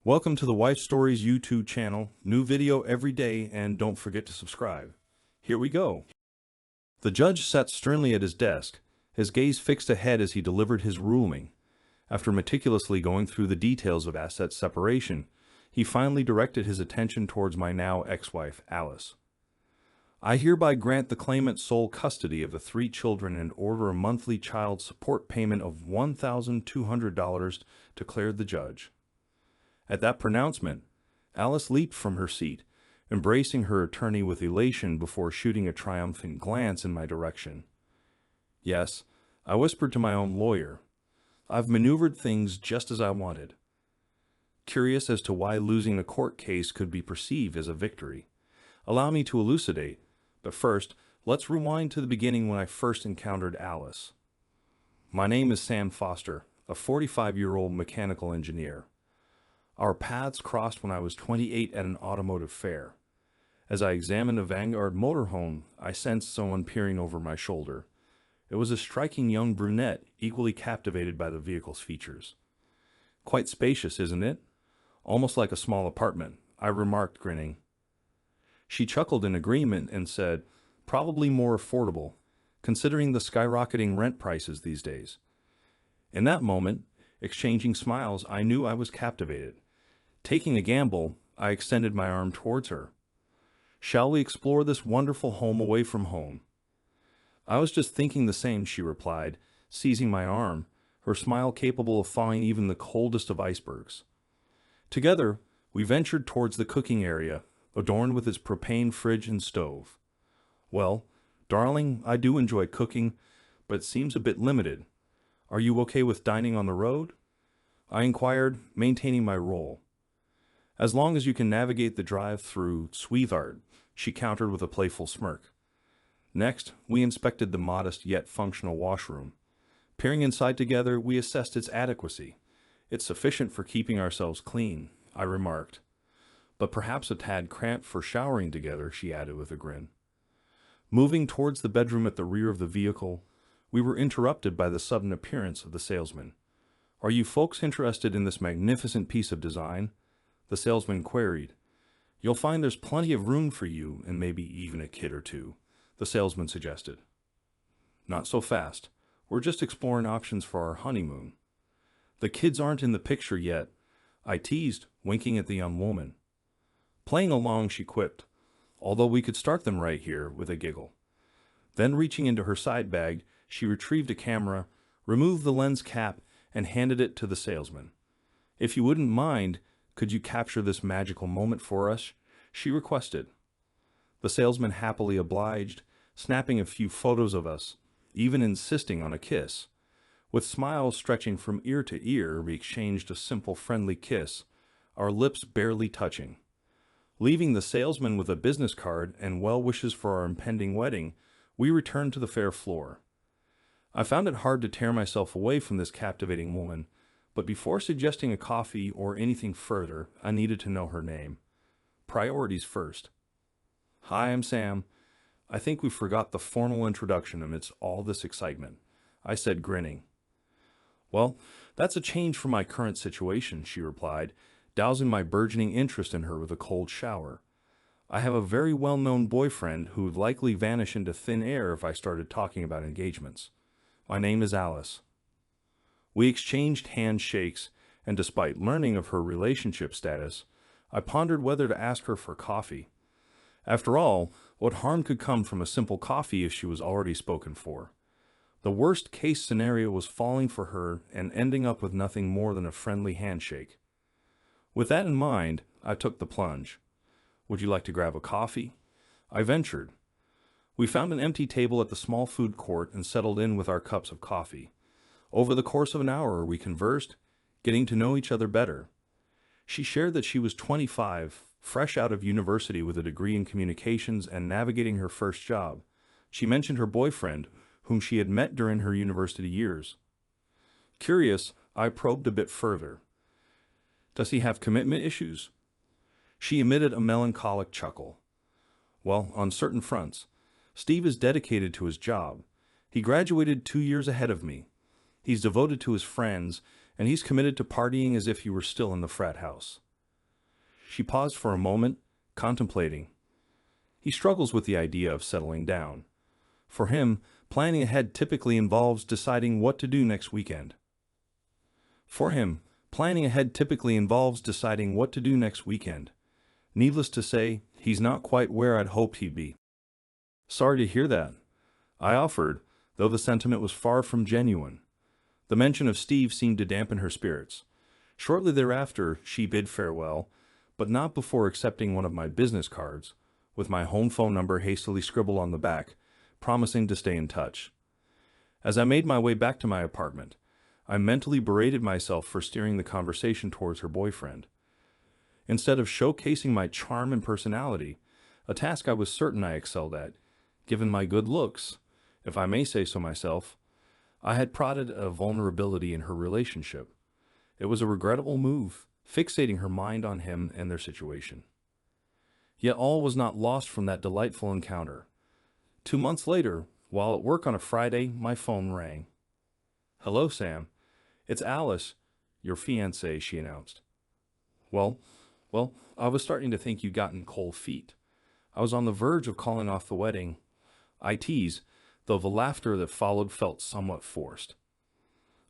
Welcome to the Wife Stories YouTube channel. New video every day, and don't forget to subscribe. Here we go. The judge sat sternly at his desk, his gaze fixed ahead as he delivered his ruling. After meticulously going through the details of asset separation, he finally directed his attention towards my now ex-wife, Alice. I hereby grant the claimant sole custody of the 3 children and order a monthly child support payment of $1,200, declared the judge. At that pronouncement, Alice leaped from her seat, embracing her attorney with elation before shooting a triumphant glance in my direction. Yes, I whispered to my own lawyer, I've maneuvered things just as I wanted. Curious as to why losing a court case could be perceived as a victory. Allow me to elucidate, but first, let's rewind to the beginning when I first encountered Alice. My name is Sam Foster, a 45-year-old mechanical engineer. Our paths crossed when I was 28 at an automotive fair. As I examined a Vanguard motorhome, I sensed someone peering over my shoulder. It was a striking young brunette, equally captivated by the vehicle's features. Quite spacious, isn't it? Almost like a small apartment, I remarked, grinning. She chuckled in agreement and said, probably more affordable, considering the skyrocketing rent prices these days. In that moment, exchanging smiles, I knew I was captivated. Taking a gamble, I extended my arm towards her. Shall we explore this wonderful home away from home? I was just thinking the same, she replied, seizing my arm, her smile capable of thawing even the coldest of icebergs. Together, we ventured towards the cooking area, adorned with its propane fridge and stove. Well, darling, I do enjoy cooking, but it seems a bit limited. Are you okay with dining on the road? I inquired, maintaining my role. As long as you can navigate the drive-through, sweetheart, she countered with a playful smirk. Next, we inspected the modest yet functional washroom. Peering inside together, we assessed its adequacy. It's sufficient for keeping ourselves clean, I remarked. But perhaps a tad cramped for showering together, she added with a grin. Moving towards the bedroom at the rear of the vehicle, we were interrupted by the sudden appearance of the salesman. Are you folks interested in this magnificent piece of design? The salesman queried. You'll find there's plenty of room for you and maybe even a kid or two, the salesman suggested. Not so fast. We're just exploring options for our honeymoon. The kids aren't in the picture yet, I teased, winking at the young woman. Playing along, she quipped, although we could start them right here, with a giggle. Then reaching into her side bag, she retrieved a camera, removed the lens cap, and handed it to the salesman. If you wouldn't mind, could you capture this magical moment for us? She requested. The salesman happily obliged, snapping a few photos of us, even insisting on a kiss. With smiles stretching from ear to ear, we exchanged a simple friendly kiss, our lips barely touching. Leaving the salesman with a business card and well wishes for our impending wedding, we returned to the fair floor. I found it hard to tear myself away from this captivating woman, but before suggesting a coffee or anything further, I needed to know her name. Priorities first. Hi, I'm Sam. I think we forgot the formal introduction amidst all this excitement, I said, grinning. Well, that's a change from my current situation, she replied, dousing my burgeoning interest in her with a cold shower. I have a very well-known boyfriend who would likely vanish into thin air if I started talking about engagements. My name is Alice. We exchanged handshakes, and despite learning of her relationship status, I pondered whether to ask her for coffee. After all, what harm could come from a simple coffee if she was already spoken for? The worst-case scenario was falling for her and ending up with nothing more than a friendly handshake. With that in mind, I took the plunge. Would you like to grab a coffee? I ventured. We found an empty table at the small food court and settled in with our cups of coffee. Over the course of an hour, we conversed, getting to know each other better. She shared that she was 25, fresh out of university with a degree in communications and navigating her first job. She mentioned her boyfriend, whom she had met during her university years. Curious, I probed a bit further. Does he have commitment issues? She emitted a melancholic chuckle. Well, on certain fronts. Steve is dedicated to his job. He graduated 2 years ahead of me. He's devoted to his friends, and he's committed to partying as if he were still in the frat house. She paused for a moment, contemplating. He struggles with the idea of settling down. For him, planning ahead typically involves deciding what to do next weekend. For him, planning ahead typically involves deciding what to do next weekend. Needless to say, he's not quite where I'd hoped he'd be. Sorry to hear that, I offered, though the sentiment was far from genuine. The mention of Steve seemed to dampen her spirits. Shortly thereafter, she bid farewell, but not before accepting one of my business cards, with my home phone number hastily scribbled on the back, promising to stay in touch. As I made my way back to my apartment, I mentally berated myself for steering the conversation towards her boyfriend. Instead of showcasing my charm and personality, a task I was certain I excelled at, given my good looks, if I may say so myself, I had prodded a vulnerability in her relationship. It was a regrettable move, fixating her mind on him and their situation. Yet all was not lost from that delightful encounter. 2 months later, while at work on a Friday, my phone rang. "Hello, Sam. It's Alice, your fiancée," she announced. Well, I was starting to think you'd gotten cold feet. I was on the verge of calling off the wedding. I teased, though the laughter that followed felt somewhat forced.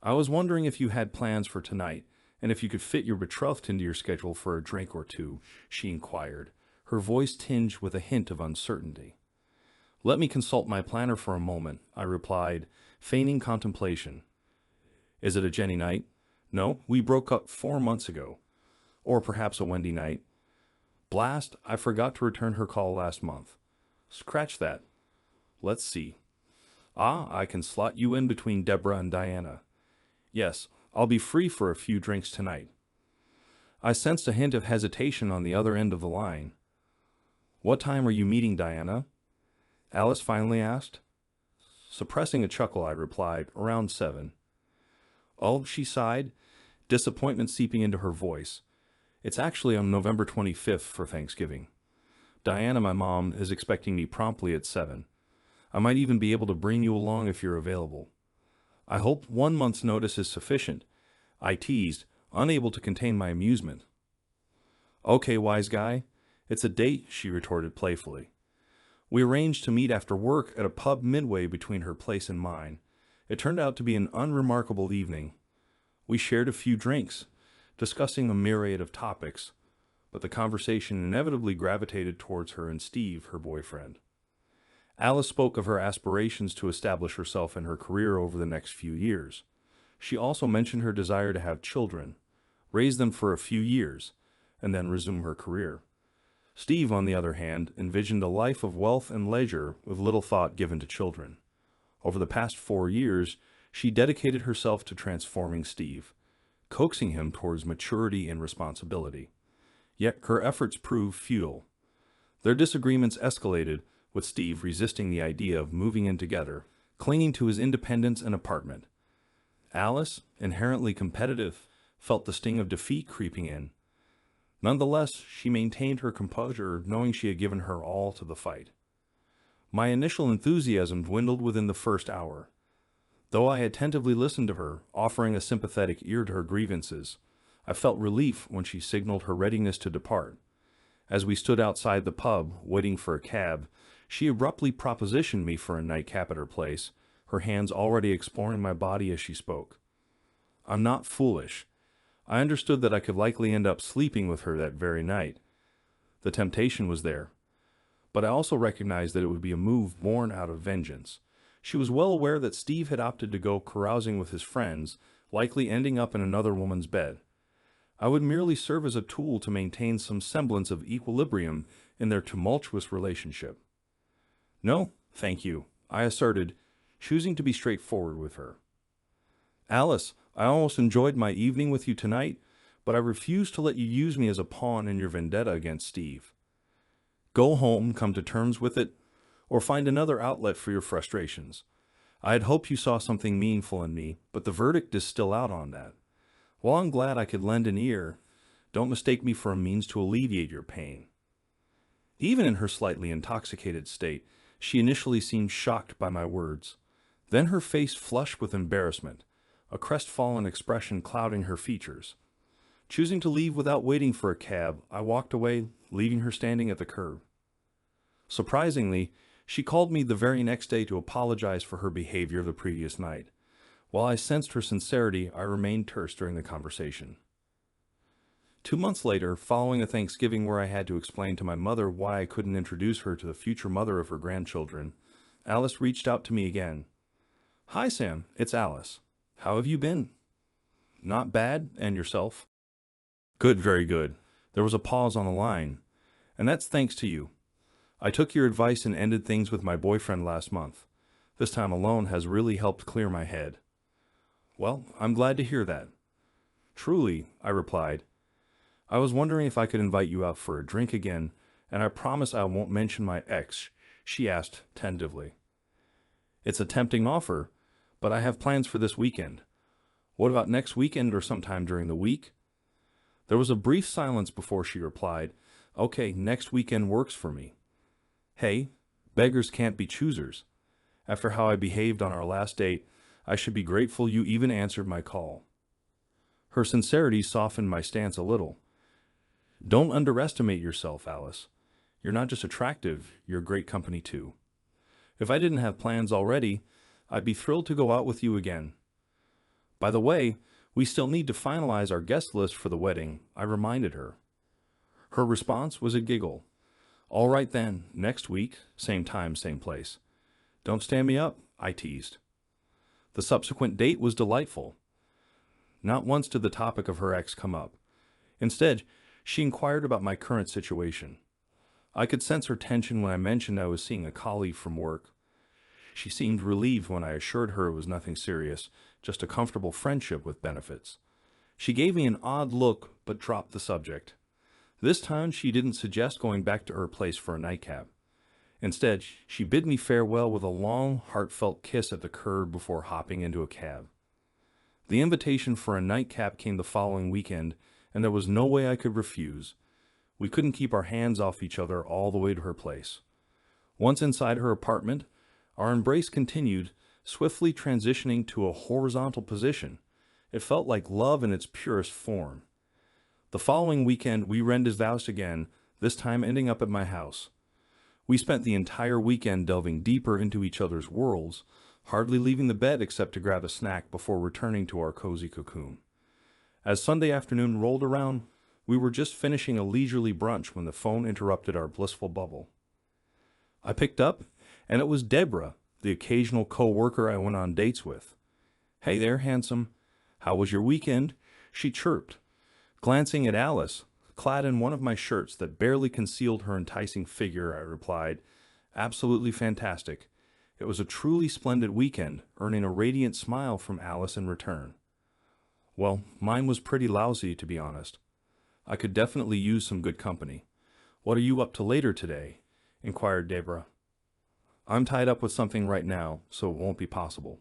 "I was wondering if you had plans for tonight, and if you could fit your betrothed into your schedule for a drink or two," she inquired, her voice tinged with a hint of uncertainty. "Let me consult my planner for a moment," I replied, feigning contemplation. "Is it a Jenny night?" "No, we broke up 4 months ago." "Or perhaps a Wendy night?" "Blast, I forgot to return her call last month." "Scratch that. Let's see. I can slot you in between Deborah and Diana. Yes, I'll be free for a few drinks tonight." I sensed a hint of hesitation on the other end of the line. "What time are you meeting Diana?" Alice finally asked. Suppressing a chuckle, I replied, "Around 7. "Oh," she sighed, disappointment seeping into her voice. "It's actually on November 25th for Thanksgiving. Diana, my mom, is expecting me promptly at 7. I might even be able to bring you along if you're available." "I hope 1 month's notice is sufficient," I teased, unable to contain my amusement. "Okay, wise guy. It's a date," she retorted playfully. We arranged to meet after work at a pub midway between her place and mine. It turned out to be an unremarkable evening. We shared a few drinks, discussing a myriad of topics, but the conversation inevitably gravitated towards her and Steve, her boyfriend. Alice spoke of her aspirations to establish herself in her career over the next few years. She also mentioned her desire to have children, raise them for a few years, and then resume her career. Steve, on the other hand, envisioned a life of wealth and leisure with little thought given to children. Over the past 4 years, she dedicated herself to transforming Steve, coaxing him towards maturity and responsibility. Yet her efforts proved futile. Their disagreements escalated, with Steve resisting the idea of moving in together, clinging to his independence and apartment. Alice, inherently competitive, felt the sting of defeat creeping in. Nonetheless, she maintained her composure, knowing she had given her all to the fight. My initial enthusiasm dwindled within the first hour. Though I attentively listened to her, offering a sympathetic ear to her grievances, I felt relief when she signaled her readiness to depart. As we stood outside the pub, waiting for a cab, she abruptly propositioned me for a nightcap at her place, her hands already exploring my body as she spoke. I'm not foolish. I understood that I could likely end up sleeping with her that very night. The temptation was there. But I also recognized that it would be a move born out of vengeance. She was well aware that Steve had opted to go carousing with his friends, likely ending up in another woman's bed. I would merely serve as a tool to maintain some semblance of equilibrium in their tumultuous relationship. "No, thank you," I asserted, choosing to be straightforward with her. "Alice, I almost enjoyed my evening with you tonight, but I refuse to let you use me as a pawn in your vendetta against Steve. Go home, come to terms with it, or find another outlet for your frustrations. I had hoped you saw something meaningful in me, but the verdict is still out on that. While I'm glad I could lend an ear, don't mistake me for a means to alleviate your pain." Even in her slightly intoxicated state, she initially seemed shocked by my words. Then her face flushed with embarrassment, a crestfallen expression clouding her features. Choosing to leave without waiting for a cab, I walked away, leaving her standing at the curb. Surprisingly, she called me the very next day to apologize for her behavior the previous night. While I sensed her sincerity, I remained terse during the conversation. 2 months later, following a Thanksgiving where I had to explain to my mother why I couldn't introduce her to the future mother of her grandchildren, Alice reached out to me again. "Hi, Sam, it's Alice. How have you been?" "Not bad, and yourself?" "Good, very good." There was a pause on the line. "And that's thanks to you. I took your advice and ended things with my boyfriend last month. This time alone has really helped clear my head." "Well, I'm glad to hear that." "Truly," I replied. "I was wondering if I could invite you out for a drink again, and I promise I won't mention my ex," she asked tentatively. "It's a tempting offer, but I have plans for this weekend. What about next weekend or sometime during the week?" There was a brief silence before she replied, "Okay, next weekend works for me." Hey, beggars can't be choosers. After how I behaved on our last date, I should be grateful you even answered my call. Her sincerity softened my stance a little. "Don't underestimate yourself, Alice. You're not just attractive, you're great company too. If I didn't have plans already, I'd be thrilled to go out with you again. By the way, we still need to finalize our guest list for the wedding," I reminded her. Her response was a giggle. "All right then, next week, same time, same place." "Don't stand me up," I teased. The subsequent date was delightful. Not once did the topic of her ex come up. Instead, she inquired about my current situation. I could sense her tension when I mentioned I was seeing a colleague from work. She seemed relieved when I assured her it was nothing serious, just a comfortable friendship with benefits. She gave me an odd look, but dropped the subject. This time, she didn't suggest going back to her place for a nightcap. Instead, she bid me farewell with a long, heartfelt kiss at the curb before hopping into a cab. The invitation for a nightcap came the following weekend, and there was no way I could refuse. We couldn't keep our hands off each other all the way to her place. Once inside her apartment, our embrace continued, swiftly transitioning to a horizontal position. It felt like love in its purest form. The following weekend, we rendezvoused again, this time ending up at my house. We spent the entire weekend delving deeper into each other's worlds, hardly leaving the bed except to grab a snack before returning to our cozy cocoon. As Sunday afternoon rolled around, we were just finishing a leisurely brunch when the phone interrupted our blissful bubble. I picked up, and it was Deborah, the occasional co-worker I went on dates with. "Hey there, handsome. How was your weekend?" she chirped. Glancing at Alice, clad in one of my shirts that barely concealed her enticing figure, I replied, "Absolutely fantastic. It was a truly splendid weekend," earning a radiant smile from Alice in return. "Well, mine was pretty lousy, to be honest. I could definitely use some good company. What are you up to later today?" inquired Deborah. "I'm tied up with something right now, so it won't be possible."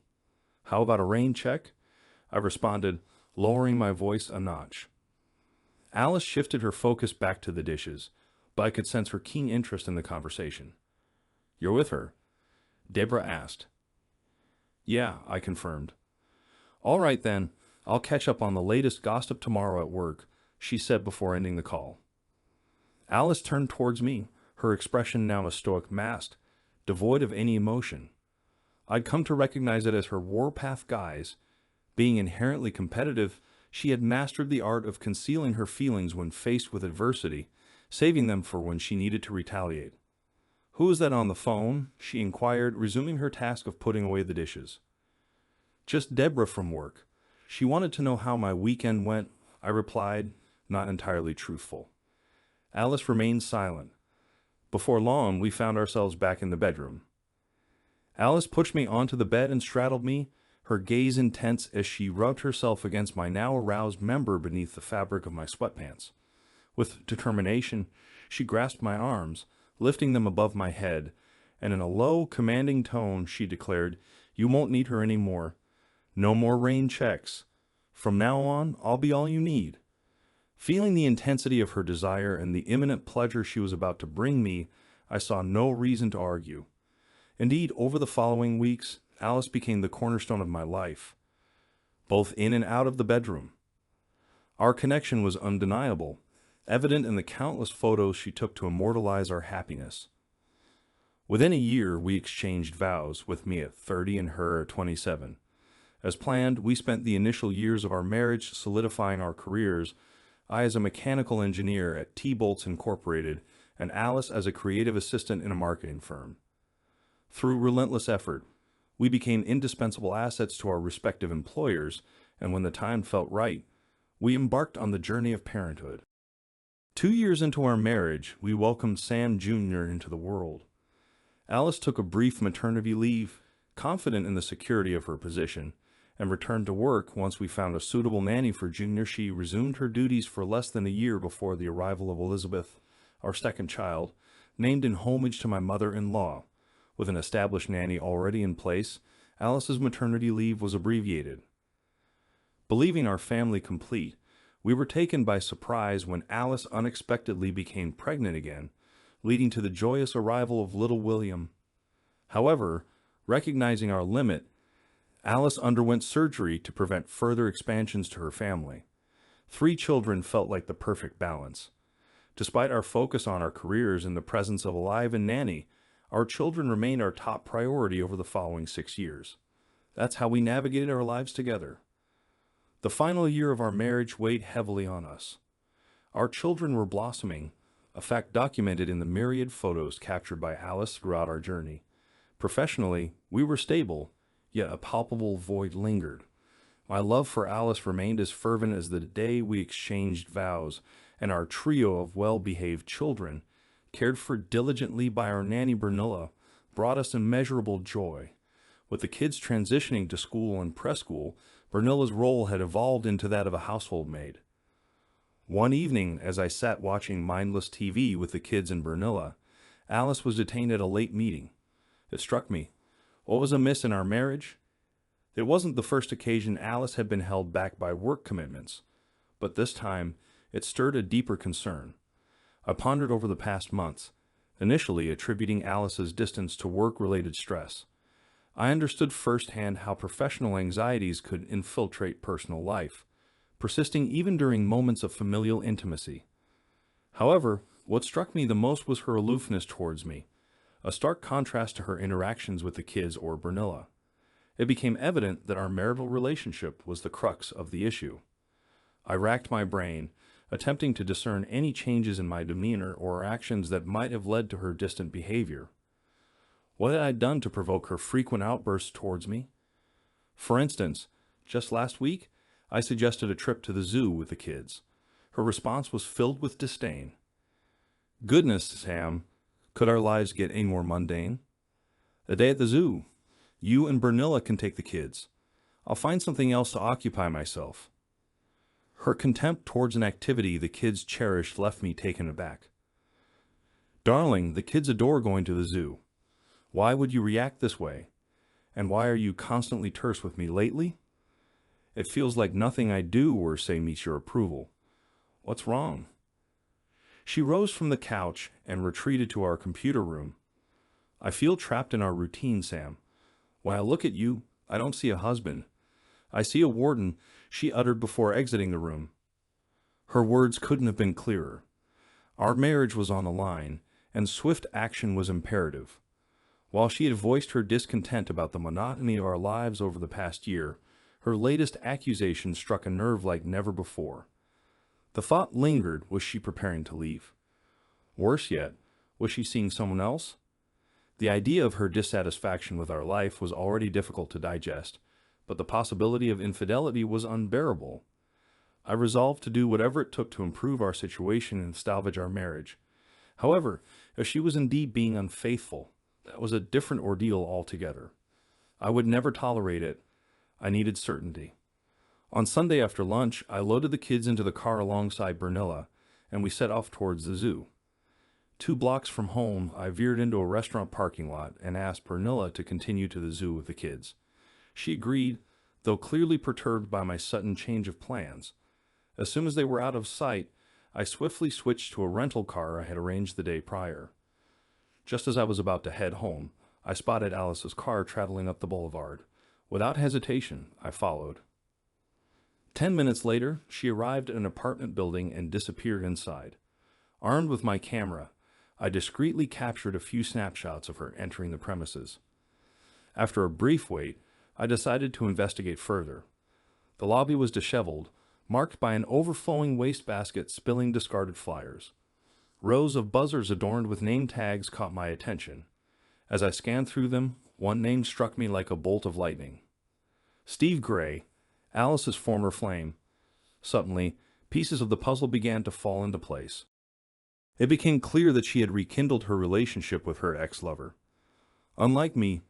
"How about a rain check?" I responded, lowering my voice a notch. Alice shifted her focus back to the dishes, but I could sense her keen interest in the conversation. "You're with her?" Deborah asked. "Yeah," I confirmed. "All right then, I'll catch up on the latest gossip tomorrow at work," she said before ending the call. Alice turned towards me, her expression now a stoic mask, devoid of any emotion. I'd come to recognize it as her warpath guise. Being inherently competitive, she had mastered the art of concealing her feelings when faced with adversity, saving them for when she needed to retaliate. "Who is that on the phone?" she inquired, resuming her task of putting away the dishes. "Just Deborah from work. She wanted to know how my weekend went," I replied, not entirely truthful. Alice remained silent. Before long, we found ourselves back in the bedroom. Alice pushed me onto the bed and straddled me, her gaze intense as she rubbed herself against my now aroused member beneath the fabric of my sweatpants. With determination, she grasped my arms, lifting them above my head, and in a low, commanding tone, she declared, "You won't need her any more. No more rain checks. From now on, I'll be all you need." Feeling the intensity of her desire and the imminent pleasure she was about to bring me, I saw no reason to argue. Indeed, over the following weeks, Alice became the cornerstone of my life, both in and out of the bedroom. Our connection was undeniable, evident in the countless photos she took to immortalize our happiness. Within a year, we exchanged vows, with me at 30 and her at 27. As planned, we spent the initial years of our marriage solidifying our careers, I as a mechanical engineer at T-Bolts Incorporated, and Alice as a creative assistant in a marketing firm. Through relentless effort, we became indispensable assets to our respective employers, and when the time felt right, we embarked on the journey of parenthood. 2 years into our marriage, we welcomed Sam Jr. into the world. Alice took a brief maternity leave, confident in the security of her position, and returned to work once we found a suitable nanny for Junior. She resumed her duties for less than a year before the arrival of Elizabeth, our second child, named in homage to my mother-in-law. With an established nanny already in place, Alice's maternity leave was abbreviated. Believing our family complete, we were taken by surprise when Alice unexpectedly became pregnant again, leading to the joyous arrival of little William. However, recognizing our limit, Alice underwent surgery to prevent further expansions to her family. 3 children felt like the perfect balance. Despite our focus on our careers in the presence of a live-in nanny, our children remained our top priority over the following 6 years. That's how we navigated our lives together. The final year of our marriage weighed heavily on us. Our children were blossoming, a fact documented in the myriad photos captured by Alice throughout our journey. Professionally, we were stable, yet a palpable void lingered. My love for Alice remained as fervent as the day we exchanged vows, and our trio of well-behaved children, cared for diligently by our nanny Bernilla, brought us immeasurable joy. With the kids transitioning to school and preschool, Bernilla's role had evolved into that of a household maid. One evening, as I sat watching mindless TV with the kids and Bernilla, Alice was detained at a late meeting. It struck me. What was amiss in our marriage? It wasn't the first occasion Alice had been held back by work commitments, but this time it stirred a deeper concern. I pondered over the past months, initially attributing Alice's distance to work-related stress. I understood firsthand how professional anxieties could infiltrate personal life, persisting even during moments of familial intimacy. However, what struck me the most was her aloofness towards me, a stark contrast to her interactions with the kids or Bernilla. It became evident that our marital relationship was the crux of the issue. I racked my brain, attempting to discern any changes in my demeanor or actions that might have led to her distant behavior. What had I done to provoke her frequent outbursts towards me? For instance, just last week, I suggested a trip to the zoo with the kids. Her response was filled with disdain. "Goodness, Sam, could our lives get any more mundane? A day at the zoo. You and Bernilla can take the kids. I'll find something else to occupy myself." Her contempt towards an activity the kids cherished left me taken aback. "Darling, the kids adore going to the zoo. Why would you react this way? And why are you constantly terse with me lately? It feels like nothing I do or say meets your approval. What's wrong?" She rose from the couch and retreated to our computer room. "I feel trapped in our routine, Sam. When I look at you, I don't see a husband. I see a warden," she uttered before exiting the room. Her words couldn't have been clearer. Our marriage was on the line, and swift action was imperative. While she had voiced her discontent about the monotony of our lives over the past year, her latest accusation struck a nerve like never before. The thought lingered, was she preparing to leave? Worse yet, was she seeing someone else? The idea of her dissatisfaction with our life was already difficult to digest, but the possibility of infidelity was unbearable. I resolved to do whatever it took to improve our situation and salvage our marriage. However, if she was indeed being unfaithful, that was a different ordeal altogether. I would never tolerate it. I needed certainty. On Sunday after lunch, I loaded the kids into the car alongside Bernilla, and we set off towards the zoo. 2 blocks from home, I veered into a restaurant parking lot and asked Bernilla to continue to the zoo with the kids. She agreed, though clearly perturbed by my sudden change of plans. As soon as they were out of sight, I swiftly switched to a rental car I had arranged the day prior. Just as I was about to head home, I spotted Alice's car traveling up the boulevard. Without hesitation, I followed. 10 minutes later, she arrived at an apartment building and disappeared inside. Armed with my camera, I discreetly captured a few snapshots of her entering the premises. After a brief wait, I decided to investigate further. The lobby was disheveled, marked by an overflowing wastebasket spilling discarded flyers. Rows of buzzers adorned with name tags caught my attention. As I scanned through them, one name struck me like a bolt of lightning. Steve Gray, Alice's former flame. Suddenly, pieces of the puzzle began to fall into place. It became clear that she had rekindled her relationship with her ex-lover. Unlike me,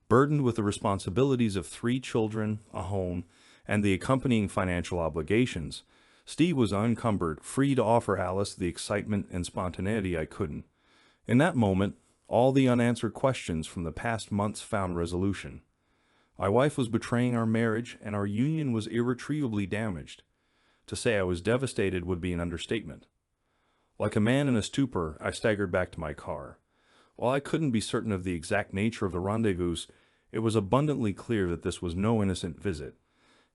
burdened with the responsibilities of 3 children, a home, and the accompanying financial obligations, Steve was unencumbered, free to offer Alice the excitement and spontaneity I couldn't. In that moment, all the unanswered questions from the past months found resolution. My wife was betraying our marriage, and our union was irretrievably damaged. To say I was devastated would be an understatement. Like a man in a stupor, I staggered back to my car. While I couldn't be certain of the exact nature of the rendezvous, it was abundantly clear that this was no innocent visit.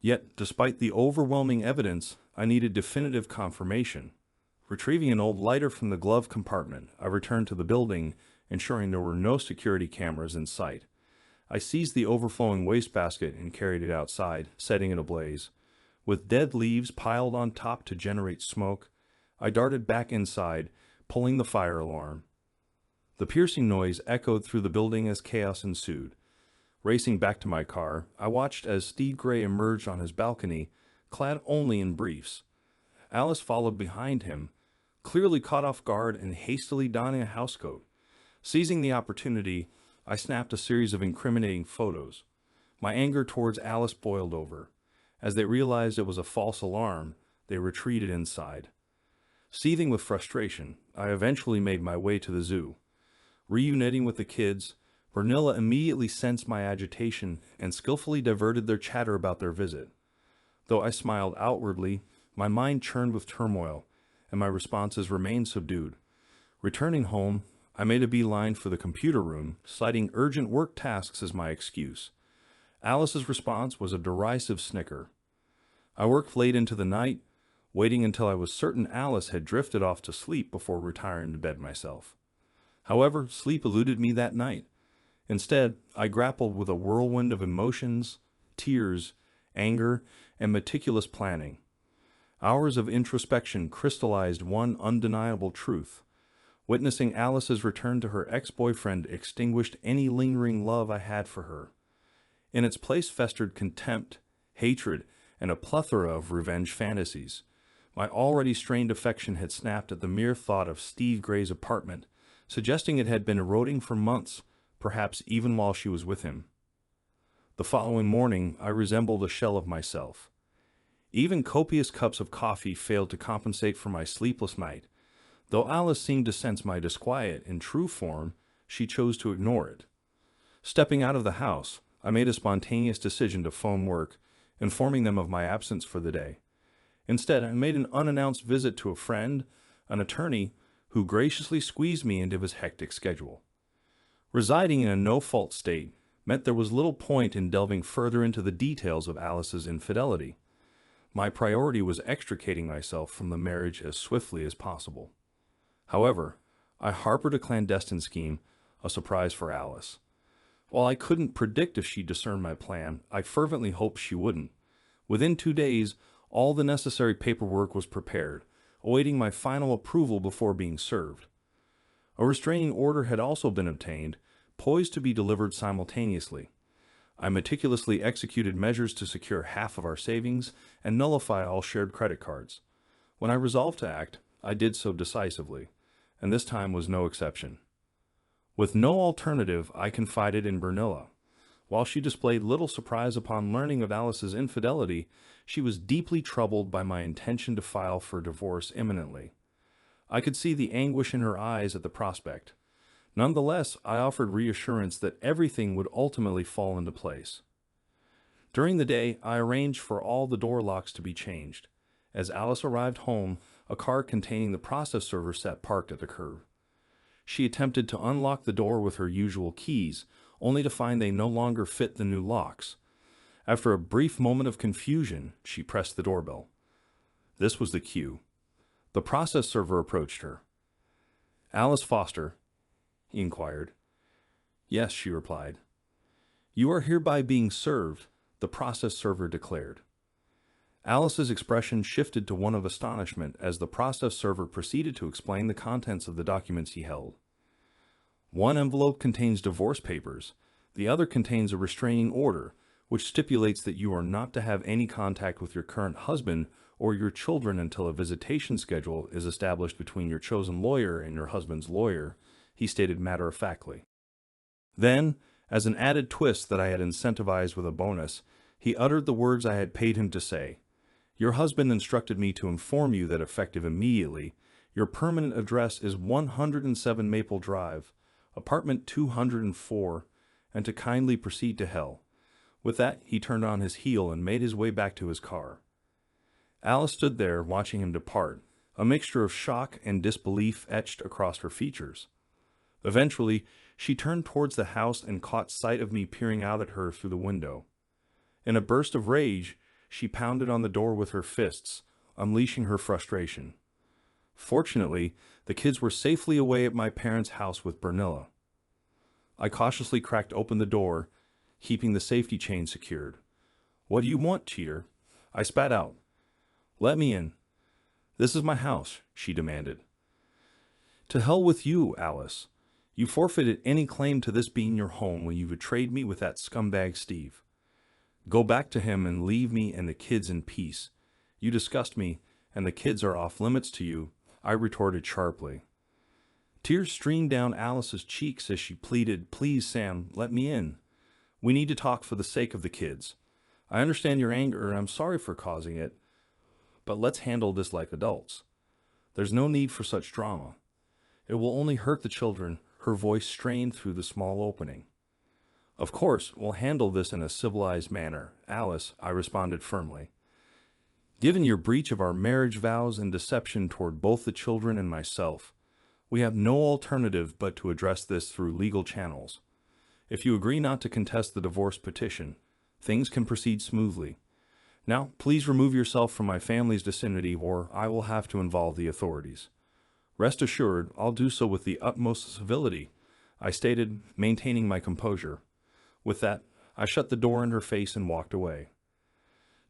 Yet, despite the overwhelming evidence, I needed definitive confirmation. Retrieving an old lighter from the glove compartment, I returned to the building, ensuring there were no security cameras in sight. I seized the overflowing wastebasket and carried it outside, setting it ablaze. With dead leaves piled on top to generate smoke, I darted back inside, pulling the fire alarm. The piercing noise echoed through the building as chaos ensued. Racing back to my car, I watched as Steve Gray emerged on his balcony, clad only in briefs. Alice followed behind him, clearly caught off guard and hastily donning a housecoat. Seizing the opportunity, I snapped a series of incriminating photos. My anger towards Alice boiled over. As they realized it was a false alarm, they retreated inside. Seething with frustration, I eventually made my way to the zoo. Reuniting with the kids, Bernilla immediately sensed my agitation and skillfully diverted their chatter about their visit. Though I smiled outwardly, my mind churned with turmoil, and my responses remained subdued. Returning home, I made a beeline for the computer room, citing urgent work tasks as my excuse. Alice's response was a derisive snicker. I worked late into the night, waiting until I was certain Alice had drifted off to sleep before retiring to bed myself. However, sleep eluded me that night. Instead, I grappled with a whirlwind of emotions, tears, anger, and meticulous planning. Hours of introspection crystallized one undeniable truth. Witnessing Alice's return to her ex-boyfriend extinguished any lingering love I had for her. In its place festered contempt, hatred, and a plethora of revenge fantasies. My already strained affection had snapped at the mere thought of Steve Gray's apartment, suggesting it had been eroding for months, perhaps even while she was with him. The following morning, I resembled a shell of myself. Even copious cups of coffee failed to compensate for my sleepless night. Though Alice seemed to sense my disquiet in true form, she chose to ignore it. Stepping out of the house, I made a spontaneous decision to phone work, informing them of my absence for the day. Instead, I made an unannounced visit to a friend, an attorney, who graciously squeezed me into his hectic schedule. Residing in a no-fault state meant there was little point in delving further into the details of Alice's infidelity. My priority was extricating myself from the marriage as swiftly as possible. However, I harbored a clandestine scheme, a surprise for Alice. While I couldn't predict if she'd discern my plan, I fervently hoped she wouldn't. Within 2 days, all the necessary paperwork was prepared, awaiting my final approval before being served. A restraining order had also been obtained, poised to be delivered simultaneously. I meticulously executed measures to secure half of our savings and nullify all shared credit cards. When I resolved to act, I did so decisively, and this time was no exception. With no alternative, I confided in Bernilla. While she displayed little surprise upon learning of Alice's infidelity, she was deeply troubled by my intention to file for divorce imminently. I could see the anguish in her eyes at the prospect. Nonetheless, I offered reassurance that everything would ultimately fall into place. During the day, I arranged for all the door locks to be changed. As Alice arrived home, a car containing the process server sat parked at the curb. She attempted to unlock the door with her usual keys, only to find they no longer fit the new locks. After a brief moment of confusion, she pressed the doorbell. This was the cue. The process server approached her. "Alice Foster?" he inquired. "Yes," she replied. "You are hereby being served," the process server declared. Alice's expression shifted to one of astonishment as the process server proceeded to explain the contents of the documents he held. One envelope contains divorce papers. The other contains a restraining order, which stipulates that you are not to have any contact with your current husband or your children until a visitation schedule is established between your chosen lawyer and your husband's lawyer, he stated matter-of-factly. Then, as an added twist that I had incentivized with a bonus, he uttered the words I had paid him to say. "Your husband instructed me to inform you that effective immediately, your permanent address is 107 Maple Drive, apartment 204, and to kindly proceed to hell." With that, he turned on his heel and made his way back to his car. Alice stood there, watching him depart, a mixture of shock and disbelief etched across her features. Eventually, she turned towards the house and caught sight of me peering out at her through the window. In a burst of rage, she pounded on the door with her fists, unleashing her frustration. Fortunately, the kids were safely away at my parents' house with Bernilla. I cautiously cracked open the door, keeping the safety chain secured. "What do you want, cheater?" I spat out. "Let me in. This is my house," she demanded. "To hell with you, Alice. You forfeited any claim to this being your home when you betrayed me with that scumbag Steve. Go back to him and leave me and the kids in peace. You disgust me, and the kids are off limits to you," I retorted sharply. Tears streamed down Alice's cheeks as she pleaded, "Please, Sam, let me in. We need to talk for the sake of the kids. I understand your anger and I'm sorry for causing it, but let's handle this like adults. There's no need for such drama. It will only hurt the children," her voice strained through the small opening. "Of course, we'll handle this in a civilized manner, Alice," I responded firmly. "Given your breach of our marriage vows and deception toward both the children and myself, we have no alternative but to address this through legal channels. If you agree not to contest the divorce petition, things can proceed smoothly. Now, please remove yourself from my family's vicinity or I will have to involve the authorities. Rest assured, I'll do so with the utmost civility," I stated, maintaining my composure. With that, I shut the door in her face and walked away.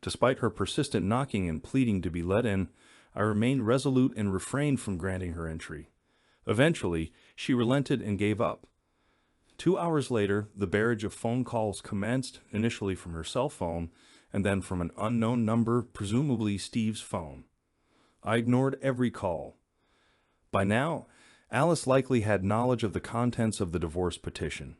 Despite her persistent knocking and pleading to be let in, I remained resolute and refrained from granting her entry. Eventually, she relented and gave up. 2 hours later, the barrage of phone calls commenced, initially from her cell phone, and then from an unknown number, presumably Steve's phone. I ignored every call. By now, Alice likely had knowledge of the contents of the divorce petition.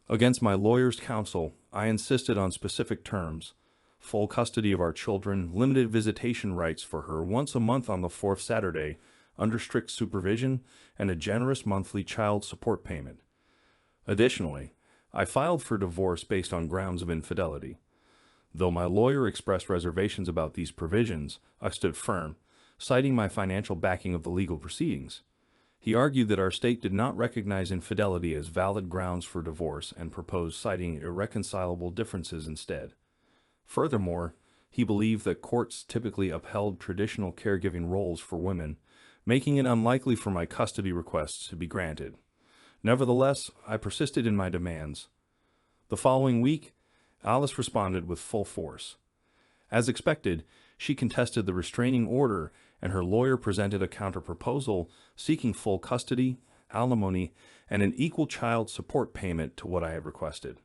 Against my lawyer's counsel, I insisted on specific terms: full custody of our children, limited visitation rights for her once a month on the fourth Saturday, under strict supervision, and a generous monthly child support payment. Additionally, I filed for divorce based on grounds of infidelity. Though my lawyer expressed reservations about these provisions, I stood firm, citing my financial backing of the legal proceedings. He argued that our state did not recognize infidelity as valid grounds for divorce and proposed citing irreconcilable differences instead. Furthermore, he believed that courts typically upheld traditional caregiving roles for women, making it unlikely for my custody requests to be granted. Nevertheless, I persisted in my demands. The following week, Alice responded with full force. As expected, she contested the restraining order, and her lawyer presented a counterproposal seeking full custody, alimony, and an equal child support payment to what I had requested.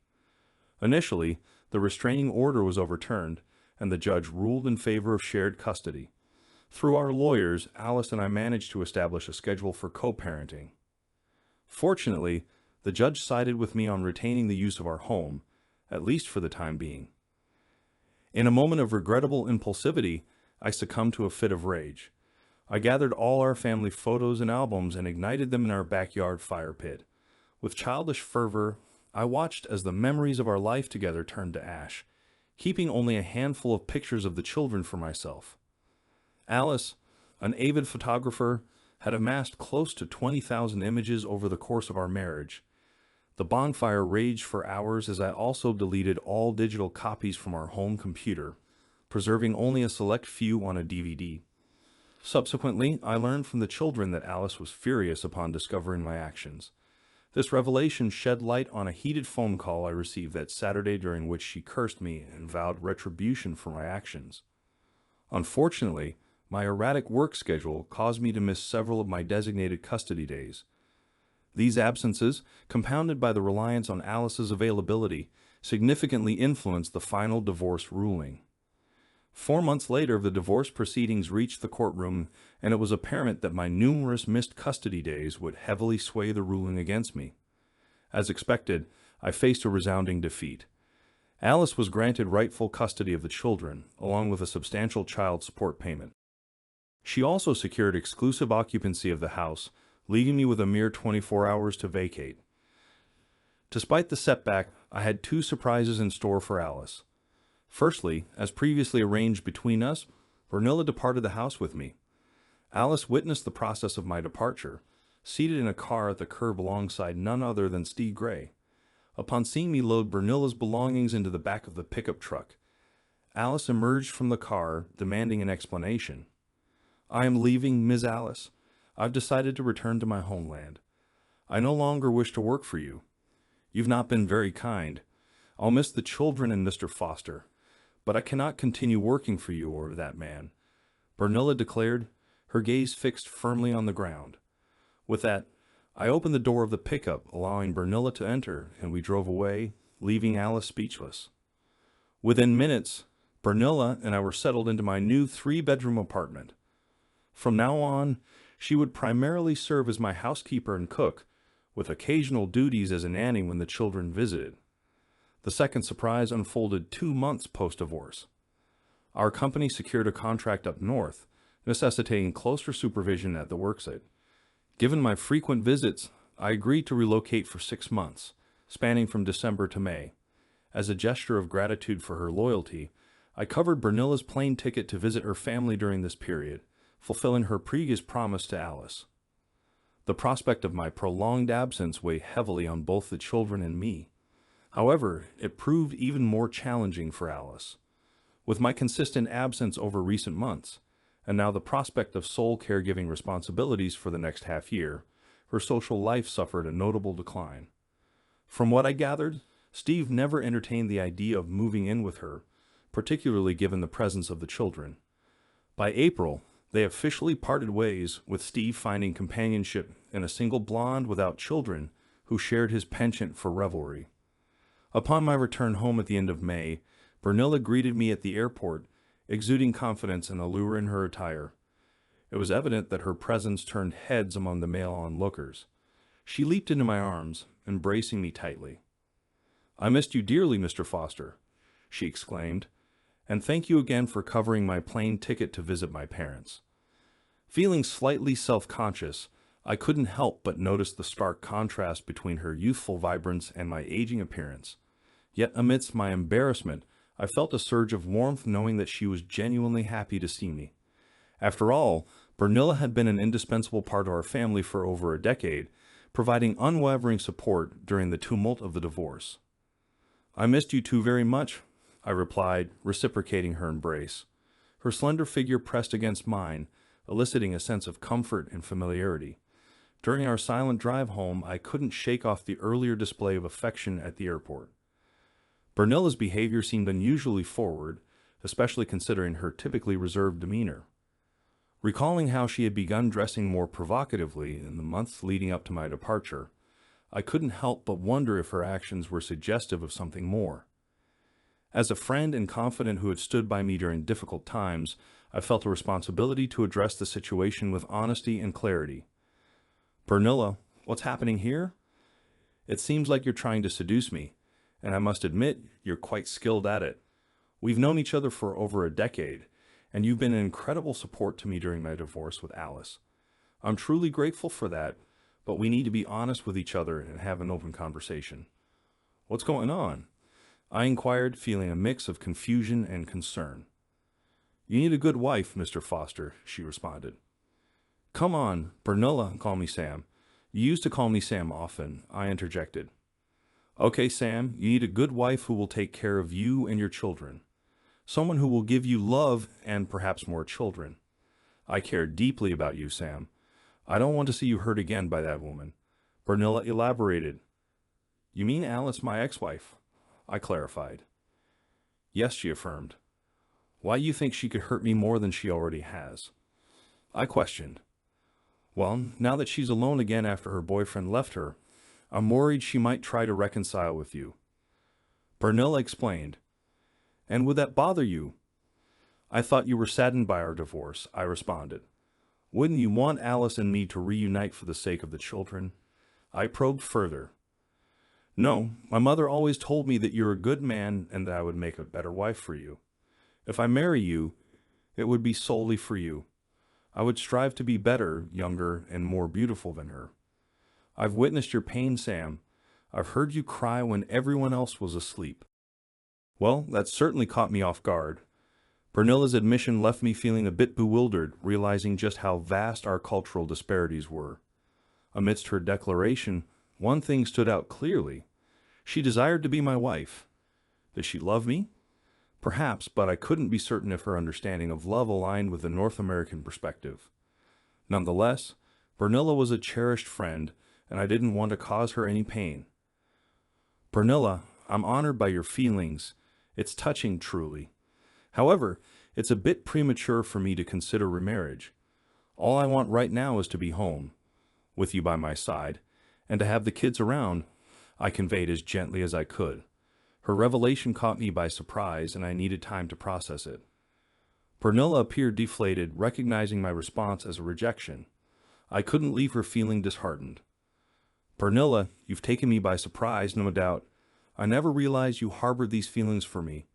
Initially, the restraining order was overturned, and the judge ruled in favor of shared custody. Through our lawyers, Alice and I managed to establish a schedule for co-parenting. Fortunately, the judge sided with me on retaining the use of our home, at least for the time being. In a moment of regrettable impulsivity, I succumbed to a fit of rage. I gathered all our family photos and albums and ignited them in our backyard fire pit. With childish fervor, I watched as the memories of our life together turned to ash, keeping only a handful of pictures of the children for myself. Alice, an avid photographer, had amassed close to 20,000 images over the course of our marriage. The bonfire raged for hours as I also deleted all digital copies from our home computer, preserving only a select few on a DVD. Subsequently, I learned from the children that Alice was furious upon discovering my actions. This revelation shed light on a heated phone call I received that Saturday during which she cursed me and vowed retribution for my actions. Unfortunately, my erratic work schedule caused me to miss several of my designated custody days. These absences, compounded by the reliance on Alice's availability, significantly influenced the final divorce ruling. 4 months later, the divorce proceedings reached the courtroom, and it was apparent that my numerous missed custody days would heavily sway the ruling against me. As expected, I faced a resounding defeat. Alice was granted rightful custody of the children, along with a substantial child support payment. She also secured exclusive occupancy of the house, leaving me with a mere 24 hours to vacate. Despite the setback, I had 2 surprises in store for Alice. Firstly, as previously arranged between us, Bernilla departed the house with me. Alice witnessed the process of my departure, seated in a car at the curb alongside none other than Steve Gray. Upon seeing me load Bernilla's belongings into the back of the pickup truck, Alice emerged from the car, demanding an explanation. "I am leaving, Ms. Alice. I've decided to return to my homeland. I no longer wish to work for you. You've not been very kind. I'll miss the children and Mr. Foster, but I cannot continue working for you or that man," Bernilla declared, her gaze fixed firmly on the ground. With that, I opened the door of the pickup, allowing Bernilla to enter, and we drove away, leaving Alice speechless. Within minutes, Bernilla and I were settled into my new 3-bedroom apartment. From now on, she would primarily serve as my housekeeper and cook, with occasional duties as a nanny when the children visited. The second surprise unfolded 2 months post-divorce. Our company secured a contract up north, necessitating closer supervision at the worksite. Given my frequent visits, I agreed to relocate for 6 months, spanning from December to May. As a gesture of gratitude for her loyalty, I covered Bernilla's plane ticket to visit her family during this period, fulfilling her previous promise to Alice. The prospect of my prolonged absence weighed heavily on both the children and me. However, it proved even more challenging for Alice. With my consistent absence over recent months, and now the prospect of sole caregiving responsibilities for the next half year, her social life suffered a notable decline. From what I gathered, Steve never entertained the idea of moving in with her, particularly given the presence of the children. By April, they officially parted ways, with Steve finding companionship in a single blonde without children who shared his penchant for revelry. Upon my return home at the end of May, Bernilla greeted me at the airport, exuding confidence and allure in her attire. It was evident that her presence turned heads among the male onlookers. She leaped into my arms, embracing me tightly. "I missed you dearly, Mr. Foster," she exclaimed, "and thank you again for covering my plane ticket to visit my parents." Feeling slightly self-conscious, I couldn't help but notice the stark contrast between her youthful vibrance and my aging appearance. Yet amidst my embarrassment, I felt a surge of warmth knowing that she was genuinely happy to see me. After all, Bernilla had been an indispensable part of our family for over a decade, providing unwavering support during the tumult of the divorce. "I missed you two very much," I replied, reciprocating her embrace. Her slender figure pressed against mine, eliciting a sense of comfort and familiarity. During our silent drive home, I couldn't shake off the earlier display of affection at the airport. Bernilla's behavior seemed unusually forward, especially considering her typically reserved demeanor. Recalling how she had begun dressing more provocatively in the months leading up to my departure, I couldn't help but wonder if her actions were suggestive of something more. As a friend and confidant who had stood by me during difficult times, I felt a responsibility to address the situation with honesty and clarity. "Bernilla, what's happening here? It seems like you're trying to seduce me, and I must admit you're quite skilled at it. We've known each other for over a decade, and you've been an incredible support to me during my divorce with Alice. I'm truly grateful for that, but we need to be honest with each other and have an open conversation." "What's going on?" I inquired, feeling a mix of confusion and concern. "You need a good wife, Mr. Foster," she responded. "Come on, Bernilla, call me Sam. You used to call me Sam often," I interjected. Okay, Sam, you need a good wife who will take care of you and your children. Someone who will give you love and perhaps more children. I care deeply about you, Sam. I don't want to see you hurt again by that woman. Bernilla elaborated. You mean Alice, my ex-wife? I clarified. Yes, she affirmed. Why you think she could hurt me more than she already has? I questioned. Well, now that she's alone again after her boyfriend left her, I'm worried she might try to reconcile with you. Bernilla explained. And would that bother you? I thought you were saddened by our divorce, I responded. Wouldn't you want Alice and me to reunite for the sake of the children? I probed further. No, my mother always told me that you're a good man and that I would make a better wife for you. If I marry you, it would be solely for you. I would strive to be better, younger, and more beautiful than her. I've witnessed your pain, Sam. I've heard you cry when everyone else was asleep. Well, that certainly caught me off guard. Bernilla's admission left me feeling a bit bewildered, realizing just how vast our cultural disparities were. Amidst her declaration, one thing stood out clearly. She desired to be my wife. Did she love me? Perhaps, but I couldn't be certain if her understanding of love aligned with the North American perspective. Nonetheless, Bernilla was a cherished friend, and I didn't want to cause her any pain. Bernilla, I'm honored by your feelings. It's touching, truly. However, it's a bit premature for me to consider remarriage. All I want right now is to be home, with you by my side, and to have the kids around, I conveyed as gently as I could. Her revelation caught me by surprise, and I needed time to process it. Bernilla appeared deflated, recognizing my response as a rejection. I couldn't leave her feeling disheartened. Bernilla, you've taken me by surprise, no doubt. I never realized you harbored these feelings for me.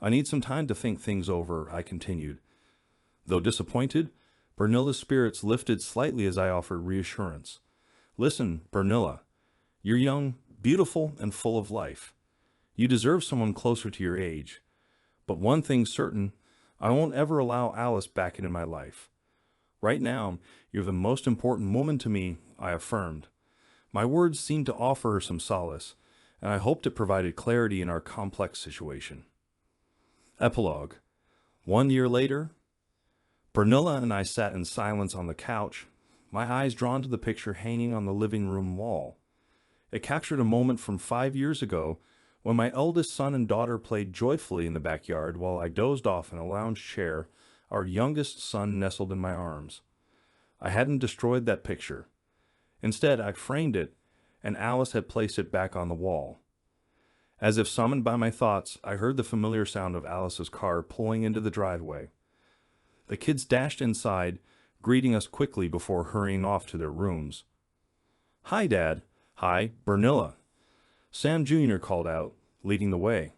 I need some time to think things over, I continued. Though disappointed, Bernilla's spirits lifted slightly as I offered reassurance. Listen, Bernilla, you're young, beautiful, and full of life. You deserve someone closer to your age. But one thing's certain, I won't ever allow Alice back into my life. Right now, you're the most important woman to me, I affirmed. My words seemed to offer her some solace, and I hoped it provided clarity in our complex situation. Epilogue. 1 year later, Bernilla and I sat in silence on the couch, my eyes drawn to the picture hanging on the living room wall. It captured a moment from 5 years ago when my eldest son and daughter played joyfully in the backyard while I dozed off in a lounge chair, our youngest son nestled in my arms. I hadn't destroyed that picture. Instead, I framed it, and Alice had placed it back on the wall. As if summoned by my thoughts, I heard the familiar sound of Alice's car pulling into the driveway. The kids dashed inside, greeting us quickly before hurrying off to their rooms. Hi, Dad. Hi, Bernilla. Sam Jr. called out, leading the way.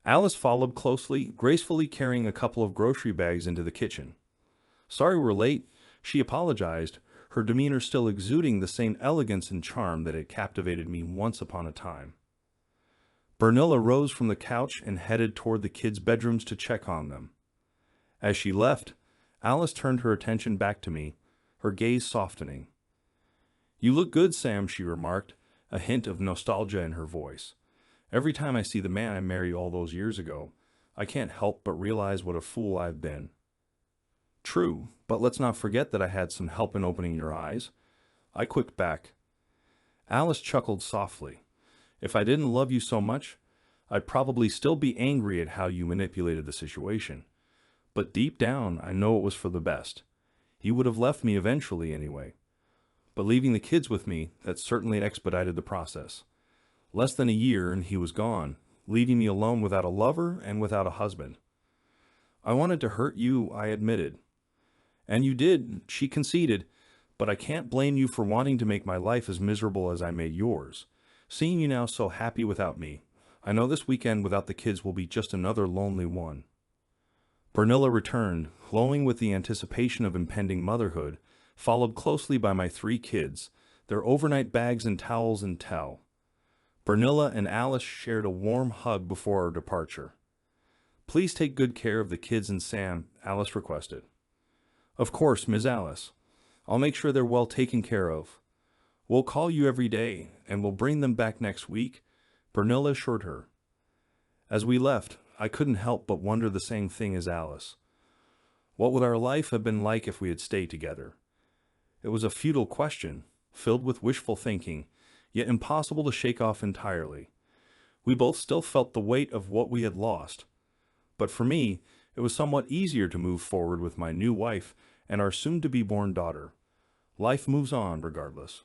Alice followed closely, gracefully carrying a couple of grocery bags into the kitchen. Sorry we're late, she apologized, her demeanor still exuding the same elegance and charm that had captivated me once upon a time. Bernilla rose from the couch and headed toward the kids' bedrooms to check on them. As she left, Alice turned her attention back to me, her gaze softening. You look good, Sam, she remarked, a hint of nostalgia in her voice. Every time I see the man I married all those years ago, I can't help but realize what a fool I've been. True, but let's not forget that I had some help in opening your eyes. I quipped back. Alice chuckled softly. If I didn't love you so much, I'd probably still be angry at how you manipulated the situation. But deep down, I know it was for the best. He would have left me eventually anyway. But leaving the kids with me, that certainly expedited the process. Less than a year and he was gone, leaving me alone without a lover and without a husband. I wanted to hurt you, I admitted. And you did, she conceded, but I can't blame you for wanting to make my life as miserable as I made yours. Seeing you now so happy without me, I know this weekend without the kids will be just another lonely one. Bernilla returned, glowing with the anticipation of impending motherhood, followed closely by my 3 kids, their overnight bags and towels in tow. Bernilla and Alice shared a warm hug before our departure. Please take good care of the kids and Sam, Alice requested. Of course, Ms. Alice. I'll make sure they're well taken care of. We'll call you every day, and we'll bring them back next week," Bernilla assured her. As we left, I couldn't help but wonder the same thing as Alice. What would our life have been like if we had stayed together? It was a futile question, filled with wishful thinking, yet impossible to shake off entirely. We both still felt the weight of what we had lost. But for me, it was somewhat easier to move forward with my new wife and our soon-to-be-born daughter. Life moves on regardless.